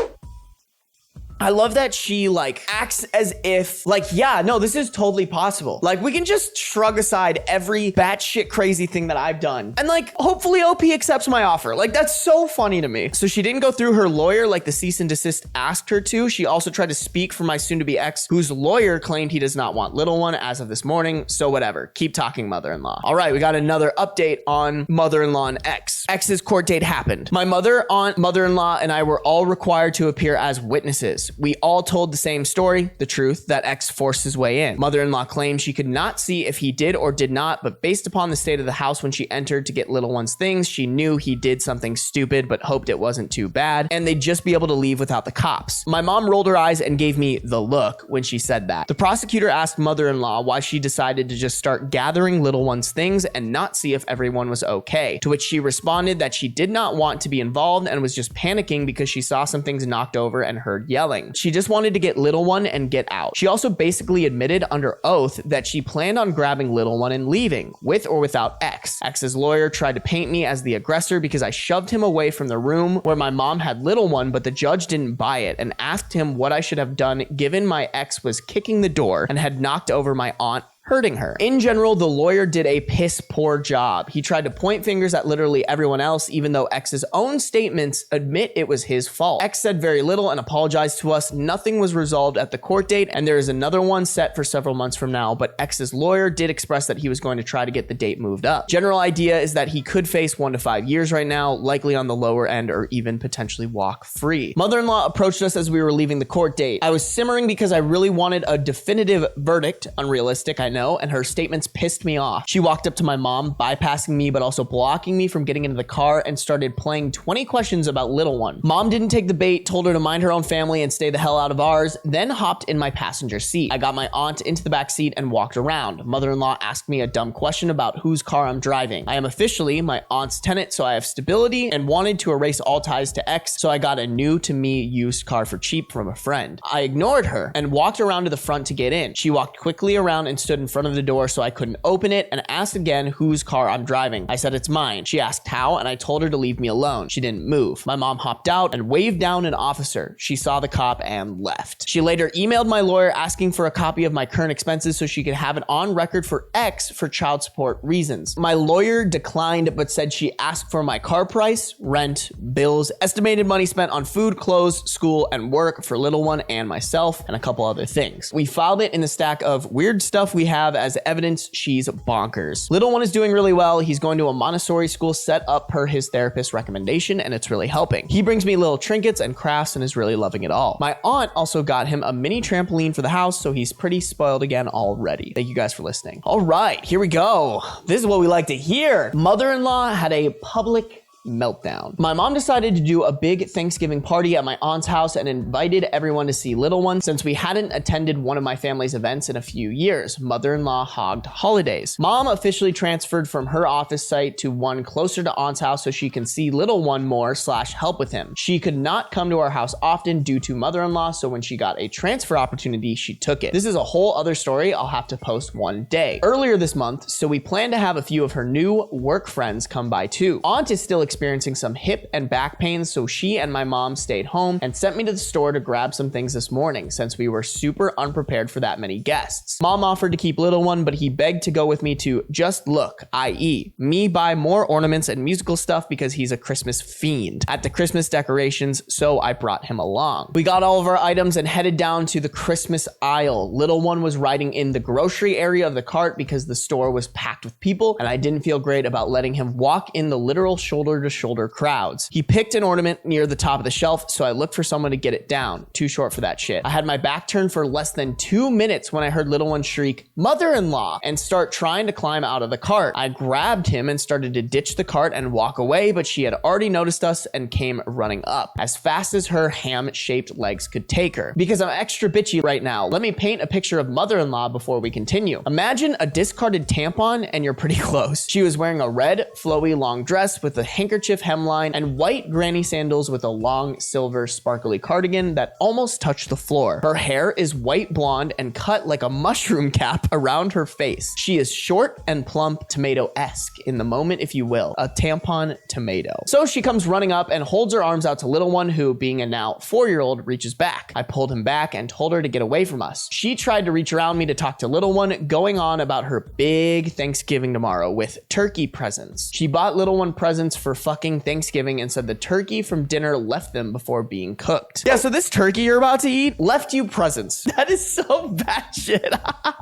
I love that she like acts as if like, yeah, no, this is totally possible. Like we can just shrug aside every batshit crazy thing that I've done. And like, hopefully OP accepts my offer. Like that's so funny to me. So she didn't go through her lawyer like the cease and desist asked her to. She also tried to speak for my soon to be ex, whose lawyer claimed he does not want little one as of this morning. So whatever, keep talking mother-in-law. All right, we got another update on mother-in-law and ex. Ex's court date happened. My mother, aunt, mother-in-law, and I were all required to appear as witnesses. We all told the same story, the truth, that X forced his way in. Mother-in-law claimed she could not see if he did or did not, but based upon the state of the house when she entered to get little one's things, she knew he did something stupid, but hoped it wasn't too bad, and they'd just be able to leave without the cops. My mom rolled her eyes and gave me the look when she said that. The prosecutor asked mother-in-law why she decided to just start gathering little one's things and not see if everyone was okay, to which she responded that she did not want to be involved and was just panicking because she saw some things knocked over and heard yelling. She just wanted to get little one and get out. She also basically admitted under oath that she planned on grabbing little one and leaving, with or without X. X's lawyer tried to paint me as the aggressor because I shoved him away from the room where my mom had little one, but the judge didn't buy it and asked him what I should have done given my ex was kicking the door and had knocked over my aunt, hurting her. In general, the lawyer did a piss poor job. He tried to point fingers at literally everyone else, even though X's own statements admit it was his fault. X said very little and apologized to us. Nothing was resolved at the court date, and there is another one set for several months from now, but X's lawyer did express that he was going to try to get the date moved up. General idea is that he could face 1 to 5 years right now, likely on the lower end, or even potentially walk free. Mother-in-law approached us as we were leaving the court date. I was simmering because I really wanted a definitive verdict. Unrealistic, I know, and her statements pissed me off. She walked up to my mom, bypassing me but also blocking me from getting into the car, and started playing 20 questions about little one. Mom didn't take the bait, told her to mind her own family and stay the hell out of ours, then hopped in my passenger seat. I got my aunt into the back seat and walked around. Mother-in-law asked me a dumb question about whose car I'm driving. I am officially my aunt's tenant, so I have stability, and wanted to erase all ties to X, so I got a new to me used car for cheap from a friend. I ignored her and walked around to the front to get in. She walked quickly around and stood in front of the door so I couldn't open it, and asked again whose car I'm driving. I said it's mine. She asked how, and I told her to leave me alone. She didn't move. My mom hopped out and waved down an officer. She saw the cop and left. She later emailed my lawyer asking for a copy of my current expenses so she could have it on record for X for child support reasons. My lawyer declined but said she asked for my car price, rent, bills, estimated money spent on food, clothes, school, and work for little one and myself, and a couple other things. We filed it in the stack of weird stuff we have as evidence. She's bonkers. Little one is doing really well. He's going to a Montessori school set up per his therapist's recommendation, and it's really helping. He brings me little trinkets and crafts and is really loving it all. My aunt also got him a mini trampoline for the house, so he's pretty spoiled again already. Thank you guys for listening. All right, here we go. This is what we like to hear. Mother-in-law had a public meltdown. My mom decided to do a big Thanksgiving party at my aunt's house and invited everyone to see little one since we hadn't attended one of my family's events in a few years. Mother-in-law hogged holidays. Mom officially transferred from her office site to one closer to aunt's house so she can see little one more / help with him. She could not come to our house often due to mother-in-law, so when she got a transfer opportunity, she took it. This is a whole other story I'll have to post one day. Earlier this month, so we plan to have a few of her new work friends come by too. Aunt is still experiencing some hip and back pains, so she and my mom stayed home and sent me to the store to grab some things this morning since we were super unprepared for that many guests. Mom offered to keep little one, but he begged to go with me to Just Look, i.e. me buy more ornaments and musical stuff because he's a Christmas fiend at the Christmas decorations, so I brought him along. We got all of our items and headed down to the Christmas aisle. Little one was riding in the grocery area of the cart because the store was packed with people, and I didn't feel great about letting him walk in the literal shoulder-to-shoulder crowds. He picked an ornament near the top of the shelf, so I looked for someone to get it down. Too short for that shit. I had my back turned for less than 2 minutes when I heard little one shriek, "Mother-in-law," and start trying to climb out of the cart. I grabbed him and started to ditch the cart and walk away, but she had already noticed us and came running up as fast as her ham-shaped legs could take her. Because I'm extra bitchy right now, let me paint a picture of mother-in-law before we continue. Imagine a discarded tampon and you're pretty close. She was wearing a red, flowy long dress with a handkerchief hemline and white granny sandals with a long silver sparkly cardigan that almost touched the floor. Her hair is white blonde and cut like a mushroom cap around her face. She is short and plump, tomato-esque in the moment, if you will. A tampon tomato. So she comes running up and holds her arms out to little one who, being a now 4-year-old, reaches back. I pulled him back and told her to get away from us. She tried to reach around me to talk to little one, going on about her big Thanksgiving tomorrow with turkey presents. She bought little one presents for fucking Thanksgiving and said the turkey from dinner left them before being cooked. Yeah, so this turkey you're about to eat left you presents. That is so bad shit.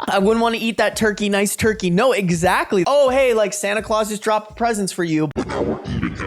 I wouldn't want to eat that turkey, nice turkey. No, exactly. Oh, hey, like Santa Claus just dropped presents for you.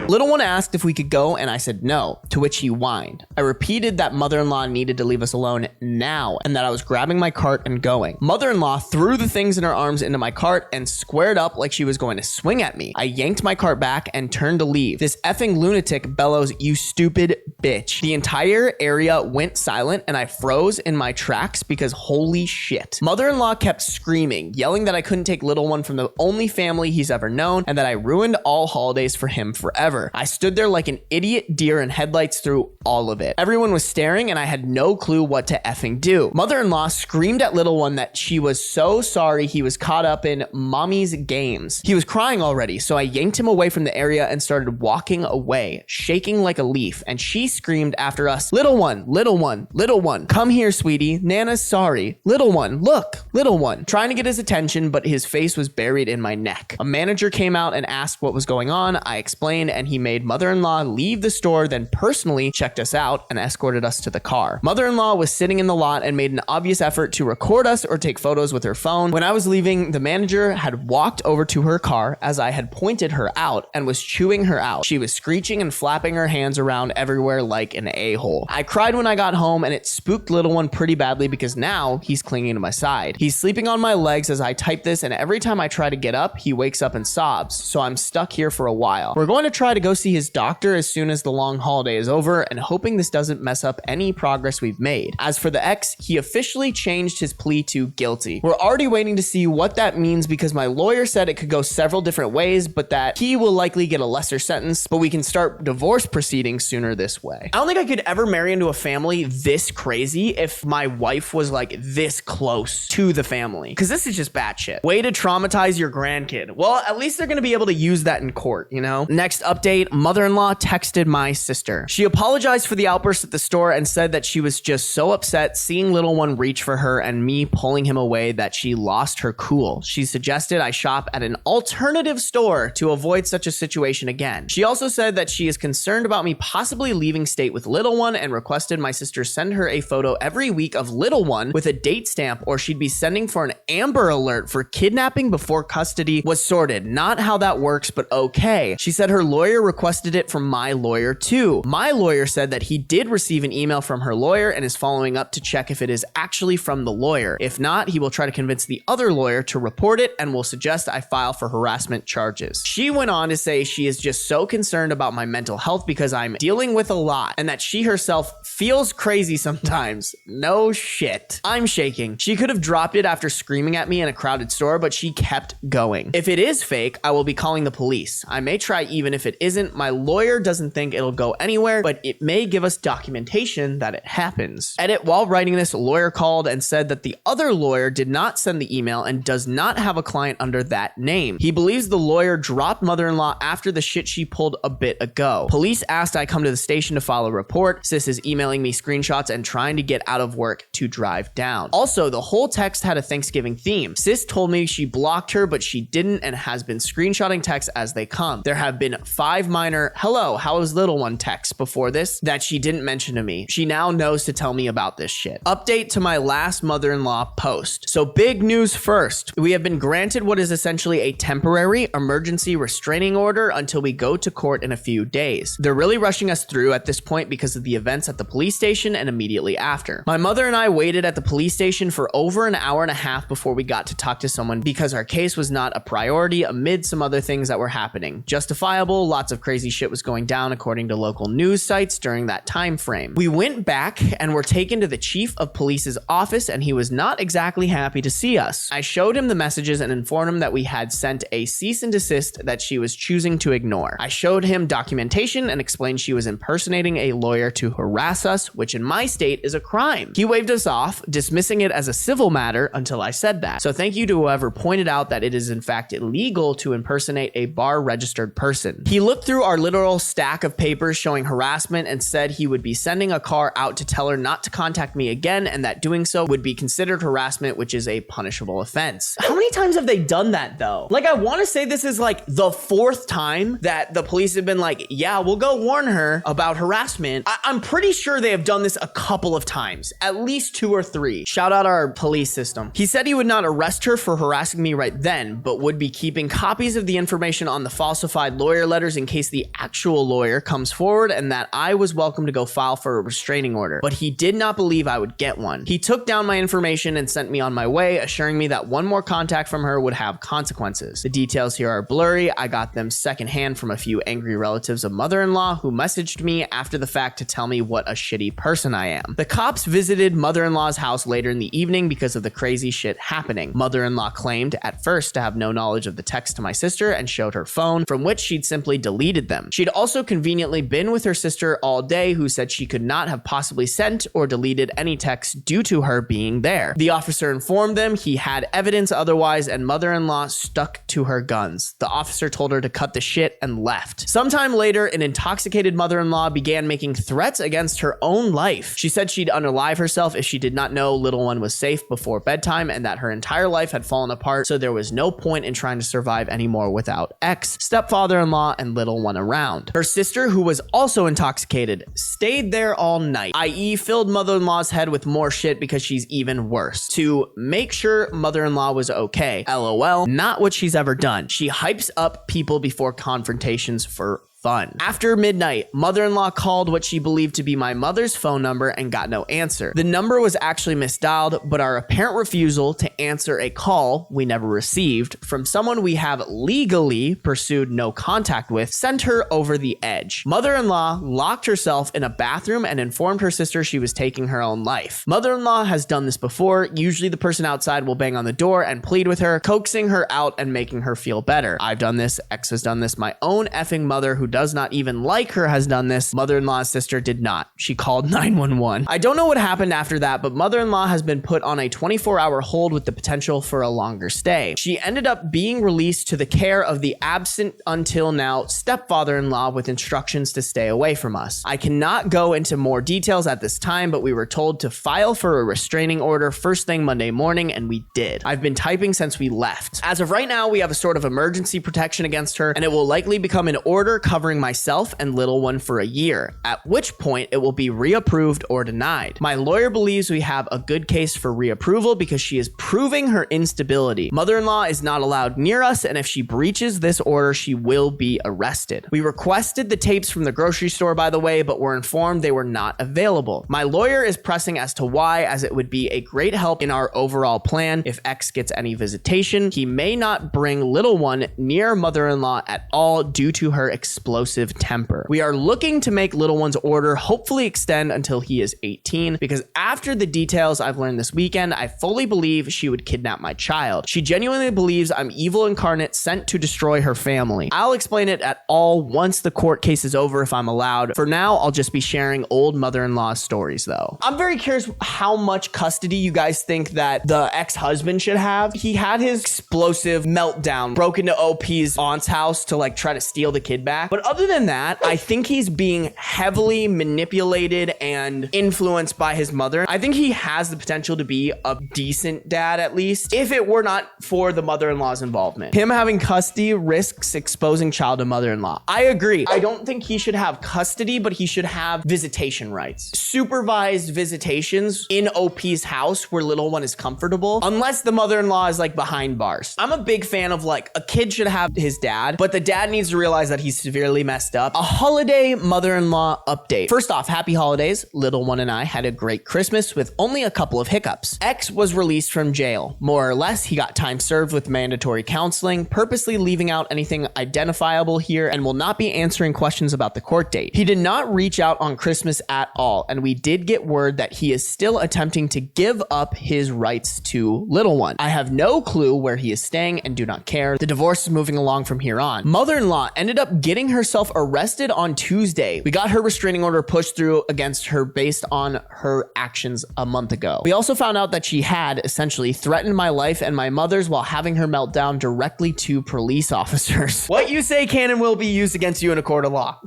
Little one asked if we could go and I said no, to which he whined. I repeated that mother-in-law needed to leave us alone now and that I was grabbing my cart and going. Mother-in-law threw the things in her arms into my cart and squared up like she was going to swing at me. I yanked my cart back and turned to leave. This effing lunatic bellows, "You stupid bitch." The entire area went silent and I froze in my tracks because holy shit. Mother-in-law kept screaming, yelling that I couldn't take little one from the only family he's ever known and that I ruined all holidays for him forever. forever. I stood there like an idiot deer in headlights through all of it. Everyone was staring and I had no clue what to effing do. Mother-in-law screamed at little one that she was so sorry he was caught up in mommy's games. He was crying already, so I yanked him away from the area and started walking away, shaking like a leaf, and she screamed after us, little one, little one, little one, come here, sweetie, Nana's sorry. Little one, look, little one. Trying to get his attention, but his face was buried in my neck. A manager came out and asked what was going on. I explained and he made mother-in-law leave the store, then personally checked us out and escorted us to the car. Mother-in-law was sitting in the lot and made an obvious effort to record us or take photos with her phone. When I was leaving, the manager had walked over to her car as I had pointed her out and was chewing her out. She was screeching and flapping her hands around everywhere like an a-hole. I cried when I got home and it spooked little one pretty badly because now he's clinging to my side. He's sleeping on my legs as I type this, and every time I try to get up, he wakes up and sobs, so I'm stuck here for a while. We're going to try to go see his doctor as soon as the long holiday is over and hoping this doesn't mess up any progress we've made. As for the ex, he officially changed his plea to guilty. We're already waiting to see what that means because my lawyer said it could go several different ways, but that he will likely get a lesser sentence, but we can start divorce proceedings sooner this way. I don't think I could ever marry into a family this crazy if my wife was like this close to the family, because this is just batshit. Way to traumatize your grandkid. Well, at least they're going to be able to use that in court, you know? Next update, mother-in-law texted my sister. She apologized for the outburst at the store and said that she was just so upset seeing little one reach for her and me pulling him away that she lost her cool. She suggested I shop at an alternative store to avoid such a situation again. She also said that she is concerned about me possibly leaving state with little one and requested my sister send her a photo every week of little one with a date stamp, or she'd be sending for an Amber Alert for kidnapping before custody was sorted. Not how that works, but okay. She said her lawyer requested it from my lawyer too. My lawyer said that he did receive an email from her lawyer and is following up to check if it is actually from the lawyer. If not, he will try to convince the other lawyer to report it and will suggest I file for harassment charges. She went on to say she is just so concerned about my mental health because I'm dealing with a lot and that she herself feels crazy sometimes. No shit. I'm shaking. She could have dropped it after screaming at me in a crowded store, but she kept going. If it is fake, I will be calling the police. I may try even if it isn't. My lawyer doesn't think it'll go anywhere, but it may give us documentation that it happens. Edit, while writing this, a lawyer called and said that the other lawyer did not send the email and does not have a client under that name. He believes the lawyer dropped mother-in-law after the shit she pulled a bit ago. Police asked I come to the station to file a report. Sis is emailing me screenshots and trying to get out of work to drive down. Also, the whole text had a Thanksgiving theme. Sis told me she blocked her, but she didn't and has been screenshotting texts as they come. There have been 5 minor hello, how is little one texts before this that she didn't mention to me. She now knows to tell me about this shit. Update to my last mother-in-law post. So big news first. We have been granted what is essentially a temporary emergency restraining order until we go to court in a few days. They're really rushing us through at this point because of the events at the police station and immediately after. My mother and I waited at the police station for over an hour and a half before we got to talk to someone because our case was not a priority amid some other things that were happening. Justifiable, lots of crazy shit was going down according to local news sites during that time frame. We went back and were taken to the chief of police's office and he was not exactly happy to see us. I showed him the messages and informed him that we had sent a cease and desist that she was choosing to ignore. I showed him documentation and explained she was impersonating a lawyer to harass us, which in my state is a crime. He waved us off, dismissing it as a civil matter until I said that. So thank you to whoever pointed out that it is in fact illegal to impersonate a bar registered person. He looked through our literal stack of papers showing harassment and said he would be sending a car out to tell her not to contact me again and that doing so would be considered harassment, which is a punishable offense. How many times have they done that though? Like, I want to say this is like the 4th time that the police have been like, yeah, we'll go warn her about harassment. I'm pretty sure they have done this a couple of times, at least 2 or 3. Shout out our police system. He said he would not arrest her for harassing me right then, but would be keeping copies of the information on the falsified lawyer letters in case the actual lawyer comes forward and that I was welcome to go file for a restraining order. But he did not believe I would get one. He took down my information and sent me on my way, assuring me that one more contact from her would have consequences. The details here are blurry. I got them secondhand from a few angry relatives of mother-in-law who messaged me after the fact to tell me what a shitty person I am. The cops visited mother-in-law's house later in the evening because of the crazy shit happening. Mother-in-law claimed at first to have no knowledge of the text to my sister and showed her phone, from which she'd simply simply deleted them. She'd also conveniently been with her sister all day, who said she could not have possibly sent or deleted any texts due to her being there. The officer informed them he had evidence otherwise, and mother-in-law stuck to her guns. The officer told her to cut the shit and left. Sometime later, an intoxicated mother-in-law began making threats against her own life. She said she'd unalive herself if she did not know little one was safe before bedtime, and that her entire life had fallen apart, so there was no point in trying to survive anymore without ex, stepfather-in-law, and little one around. Her sister, who was also intoxicated, stayed there all night, i.e. filled mother-in-law's head with more shit because she's even worse, to make sure mother-in-law was okay. LOL, not what she's ever done. She hypes up people before confrontations for fun. After midnight, mother-in-law called what she believed to be my mother's phone number and got no answer. The number was actually misdialed, but our apparent refusal to answer a call we never received from someone we have legally pursued no contact with sent her over the edge. Mother-in-law locked herself in a bathroom and informed her sister she was taking her own life. Mother-in-law has done this before. Usually the person outside will bang on the door and plead with her, coaxing her out and making her feel better. I've done this. Ex has done this. My own effing mother, who does not even like her, has done this. Mother-in-law's sister did not. She called 911. I don't know what happened after that, but mother-in-law has been put on a 24-hour hold with the potential for a longer stay. She ended up being released to the care of the absent until now stepfather-in-law with instructions to stay away from us. I cannot go into more details at this time, but we were told to file for a restraining order first thing Monday morning, and we did. I've been typing since we left. As of right now, we have a sort of emergency protection against her, and it will likely become an order covering myself and little one for a year, at which point it will be reapproved or denied. My lawyer believes we have a good case for reapproval because she is proving her instability. Mother-in-law is not allowed near us, and if she breaches this order, she will be arrested. We requested the tapes from the grocery store, by the way, but were informed they were not available. My lawyer is pressing as to why, as it would be a great help in our overall plan. If X gets any visitation, he may not bring little one near mother-in-law at all due to her explosive temper. We are looking to make little one's order hopefully extend until he is 18, because after the details I've learned this weekend, I fully believe she would kidnap my child. She genuinely believes I'm evil incarnate sent to destroy her family. I'll explain it at all once the court case is over if I'm allowed. For now, I'll just be sharing old mother-in-law stories though. I'm very curious how much custody you guys think that the ex-husband should have. He had his explosive meltdown, broke into OP's aunt's house to like try to steal the kid back. But other than that, I think he's being heavily manipulated and influenced by his mother. I think he has the potential to be a decent dad, at least, if it were not for the mother-in-law's involvement. Him having custody risks exposing child to mother-in-law. I agree. I don't think he should have custody, but he should have visitation rights. Supervised visitations in OP's house where little one is comfortable, unless the mother-in-law is like behind bars. I'm a big fan of like a kid should have his dad, but the dad needs to realize that he's severely messed up. A holiday mother-in-law update. First off, happy holidays. Little one and I had a great Christmas with only a couple of hiccups. X was released from jail. More or less, he got time served with mandatory counseling, purposely leaving out anything identifiable here, and will not be answering questions about the court date. He did not reach out on Christmas at all, and we did get word that he is still attempting to give up his rights to little one. I have no clue where he is staying and do not care. The divorce is moving along from here on. Mother-in-law ended up getting herself arrested on Tuesday. We got her restraining order pushed through against her based on her actions a month ago. We also found out that she had essentially threatened my life and my mother's while having her meltdown directly to police officers. What you say can and will be used against you in a court of law.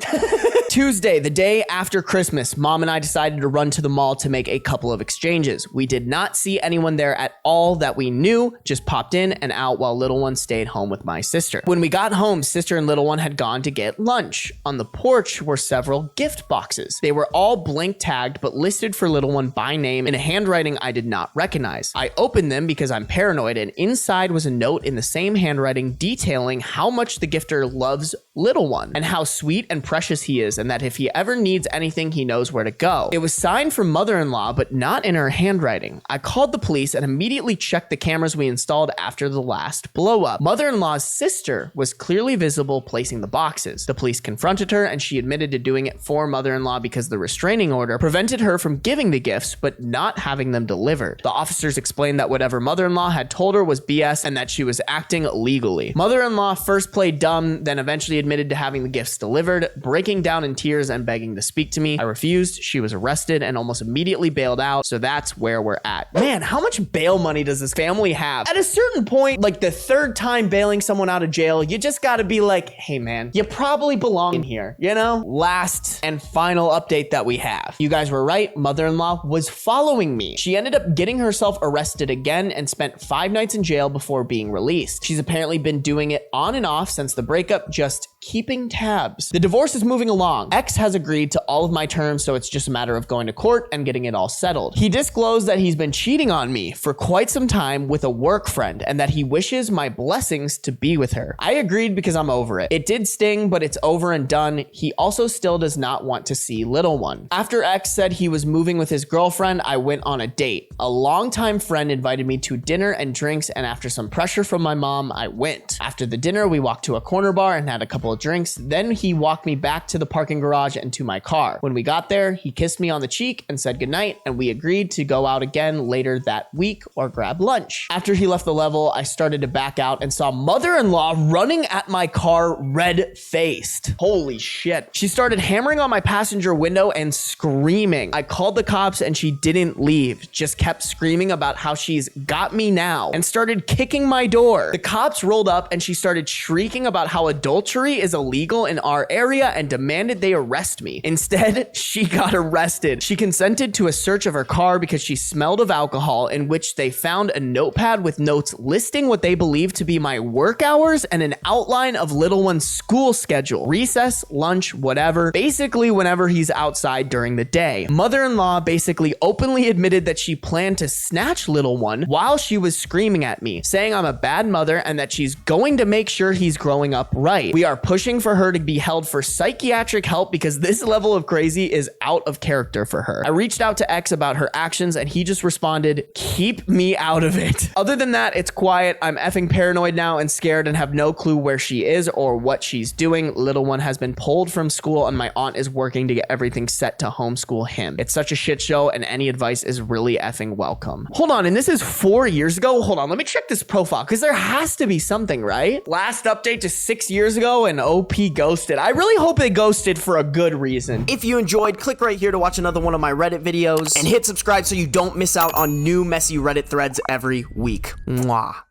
Tuesday, the day after Christmas, Mom and I decided to run to the mall to make a couple of exchanges. We did not see anyone there at all that we knew, just popped in and out while little one stayed home with my sister. When we got home, sister and little one had gone to get lunch. On the porch were several gift boxes. They were all blank tagged, but listed for little one by name in a handwriting I did not recognize. I opened them because I'm paranoid, and inside was a note in the same handwriting detailing how much the gifter loves little one and how sweet and precious he is and that if he ever needs anything, he knows where to go. It was signed from mother-in-law, but not in her handwriting. I called the police and immediately checked the cameras we installed after the last blow-up. Mother-in-law's sister was clearly visible placing the boxes. The police confronted her, and she admitted to doing it for mother-in-law because the restraining order prevented her from giving the gifts, but not having them delivered. The officers explained that whatever mother-in-law had told her was BS and that she was acting legally. Mother-in-law first played dumb, then eventually admitted to having the gifts delivered, breaking down in tears and begging to speak to me. I refused. She was arrested and almost immediately bailed out, so that's where we're at. Man, how much bail money does this family have? At a certain point, like the third time bailing someone out of jail, you just gotta be like, hey man, you probably belong in here, you know? Last and final update that we have. You guys were right, mother-in-law was following me. She ended up getting herself arrested again and spent 5 nights in jail before being released. She's apparently been doing it on and off since the breakup, just keeping tabs. The divorce is moving along. X has agreed to all of my terms, so it's just a matter of going to court and getting it all settled. He disclosed that he's been cheating on me for quite some time with a work friend and that he wishes my blessings to be with her. I agreed because I'm over it. It did sting, but it's over and done. He also still does not want to see little one. After X said he was moving with his girlfriend, I went on a date. A longtime friend invited me to dinner and drinks, and after some pressure from my mom, I went. After the dinner, we walked to a corner bar and had a couple of drinks. Then he walked me back to the parking garage and to my car. When we got there, he kissed me on the cheek and said goodnight, and we agreed to go out again later that week or grab lunch. After he left the level, I started to back out and saw mother-in-law running at my car red-faced. Holy shit. She started hammering on my passenger window and screaming. I called the cops and she didn't leave, just kept screaming about how she's got me now and started kicking my door. The cops rolled up and she started shrieking about how adultery is illegal in our area and demanded they arrest me. Instead, she got arrested. She consented to a search of her car because she smelled of alcohol, in which they found a notepad with notes listing what they believed to be my work hours and an outline of little one's school schedule, recess, lunch, whatever, basically whenever he's outside during the day. Mother-in-law basically openly admitted that she planned to snatch little one while she was screaming at me, saying I'm a bad mother and that she's going to make sure he's growing up right. We are pushing for her to be held for psychiatric help because this level of crazy is out of character for her. I reached out to X about her actions and he just responded, keep me out of it. Other than that, it's quiet. I'm effing paranoid now and scared and have no clue where she is or what she's doing. Little one has been pulled from school and my aunt is working to get everything set to homeschool him. It's such a shit show and any advice is really effing welcome. Hold on, and this is 4 years ago? Hold on, let me check this profile because there has to be something, right? Last update to 6 years ago and OP ghosted. I really hope they ghosted for a good reason. If you enjoyed, click right here to watch another one of my Reddit videos and hit subscribe so you don't miss out on new messy Reddit threads every week. Mwah.